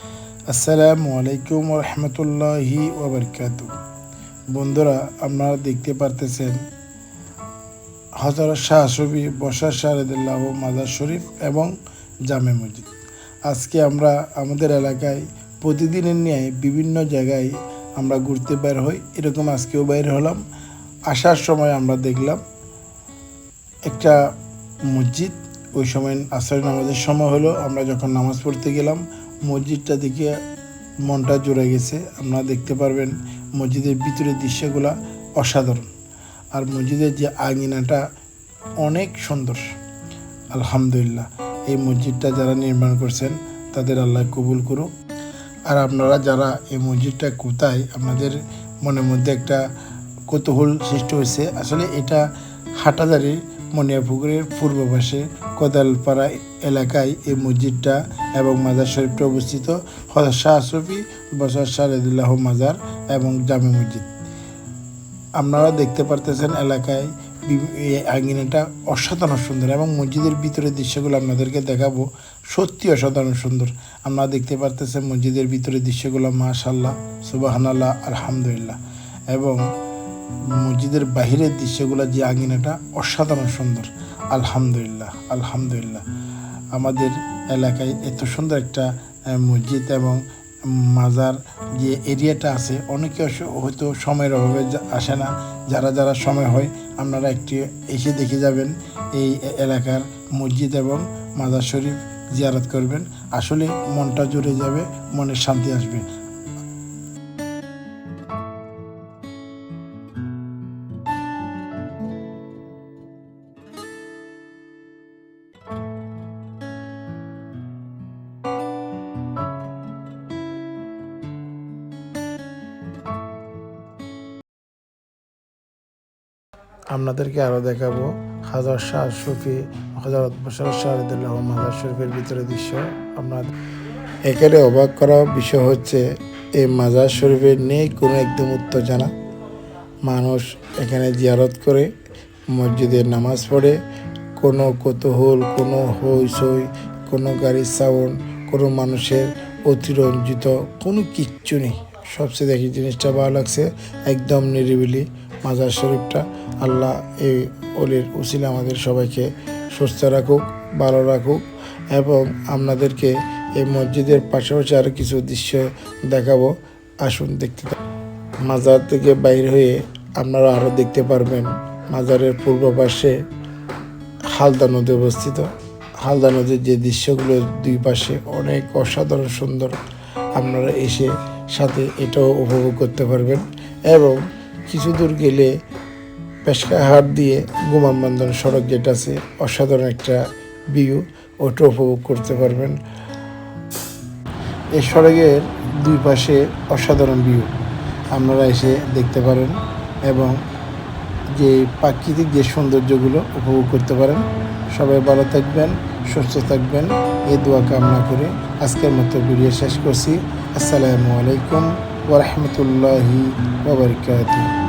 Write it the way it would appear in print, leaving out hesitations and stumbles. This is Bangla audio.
আসসালামু আলাইকুম রহমতুল্লাহি ওবরকাতু। বন্ধুরা, আপনারা দেখতে পারতেছেন হযরত শাহ সুফি বশর শাহ রাদিয়াল্লাহু মাজার শরীফ এবং জামে মসজিদ। আজকে আমরা আমাদের এলাকায় প্রতিদিনের ন্যায় বিভিন্ন জায়গায় আমরা ঘুরতে বের হই। এরকম আজকেও বাইর হলাম। আসার সময় আমরা দেখলাম একটা মসজিদ। ওই সময় আসরের নামাজের সময় হলো। আমরা যখন নামাজ পড়তে গেলাম, মসজিদটা দেখে মনটা জুড়ে গেছে। আপনারা দেখতে পারবেন মসজিদের ভিতরের দৃশ্যগুলো অসাধারণ। আর মসজিদের যে আঙিনাটা অনেক সুন্দর। আলহামদুলিল্লাহ, এই মসজিদটা যারা নির্মাণ করছেন তাদের আল্লাহ কবুল করুক। আর আপনারা যারা এই মসজিদটা কোথায়, আপনাদের মনের মধ্যে একটা কৌতূহল সৃষ্টি হয়েছে। আসলে এটা হাটাজারির মনিয়াপুকুরের পূর্ব পাশে কোদালপাড়া এলাকায় এই মসজিদটা এবং মাজার শরীফটা অবস্থিত। হযরত শাহ সুফি বশর শাহ রাদিয়াল্লাহু মাজার এবং জামে মসজিদ। আপনারা দেখতে পারতেছেন এলাকায় আঙ্গিনাটা অসাধারণ সুন্দর এবং মসজিদের ভিতরের দৃশ্যগুলো আপনাদেরকে দেখাবো। সত্যি অসাধারণ সুন্দর। আপনারা দেখতে পারতেছেন মসজিদের ভিতরের দৃশ্যগুলো মাশাআল্লাহ, সুবহানাল্লাহ, আলহামদুলিল্লাহ। এবং মসজিদের বাহিরের দৃশ্যগুলো যে আঙ্গিনাটা অসাধারণ সুন্দর। আলহামদুলিল্লাহ, আলহামদুলিল্লাহ। আমাদের এলাকায় এত সুন্দর একটা মসজিদ এবং মাজার যে এরিয়াটা আছে, অনেকে হয়তো সময়ের অভাবে আসে না। যারা যারা সময় হয় আপনারা একটু এসে দেখে যাবেন এই এলাকার মসজিদ এবং মাজার শরীফ জিয়ারত করবেন। আসলে মনটা জুড়ে যাবে, মনের শান্তি আসবে। আপনাদেরকে আরও দেখাবো হযরত শাহ সুফি হযরত বশর শাহ রাদিয়াল্লাহু মাজার শরীফের ভিতরে দৃশ্য। আপনার এখানে অবাক করা বিষয় হচ্ছে এই মাজার শরীফের নেই কোনো একদম উত্তেজনা। মানুষ এখানে জিয়ারত করে, মসজিদের নামাজ পড়ে। কোনো কৌতূহল, কোনো হইচই, কোনো গাড়ির সাউন্ড, কোনো মানুষের অতিরঞ্জিত কোনো কিচ্ছু নেই। সবচেয়ে দেখি জিনিসটা ভালো লাগছে, একদম নিরিবিলি মাজার শরীফটা। আল্লাহ এই অলির উসিলা আমাদের সবাইকে সুস্থ রাখুক, ভালো রাখুক। এবং আপনাদেরকে এই মসজিদের পাশাপাশি আরও কিছু দৃশ্য দেখাবো। আসুন দেখতে। মাজার থেকে বাইর হয়ে আপনারা আরও দেখতে পারবেন মাজারের পূর্ব পাশে হালদা নদী অবস্থিত। হালদা নদীর যে দৃশ্যগুলো দুই পাশে অনেক অসাধারণ সুন্দর। আপনারা এসে সাথে এটাও উপভোগ করতে পারবেন। এবং কিছু দূর গেলে পেশকাহাট দিয়ে গুমান বন্দর সড়ক যেটা আছে, অসাধারণ একটা ভিউ, ওটা উপভোগ করতে পারবেন। এই সড়কের দুই পাশে অসাধারণ ভিউ আপনারা এসে দেখতে পারেন এবং যে প্রাকৃতিক যে সৌন্দর্যগুলো উপভোগ করতে পারেন। সবাই ভালো থাকবেন, সুস্থ থাকবেন, এই দোয়া কামনা করে আজকের মতো ভিডিও শেষ করছি। আসসালামু আলাইকুম ওয়া রাহমাতুল্লাহি ওয়া বারাকাতুহু।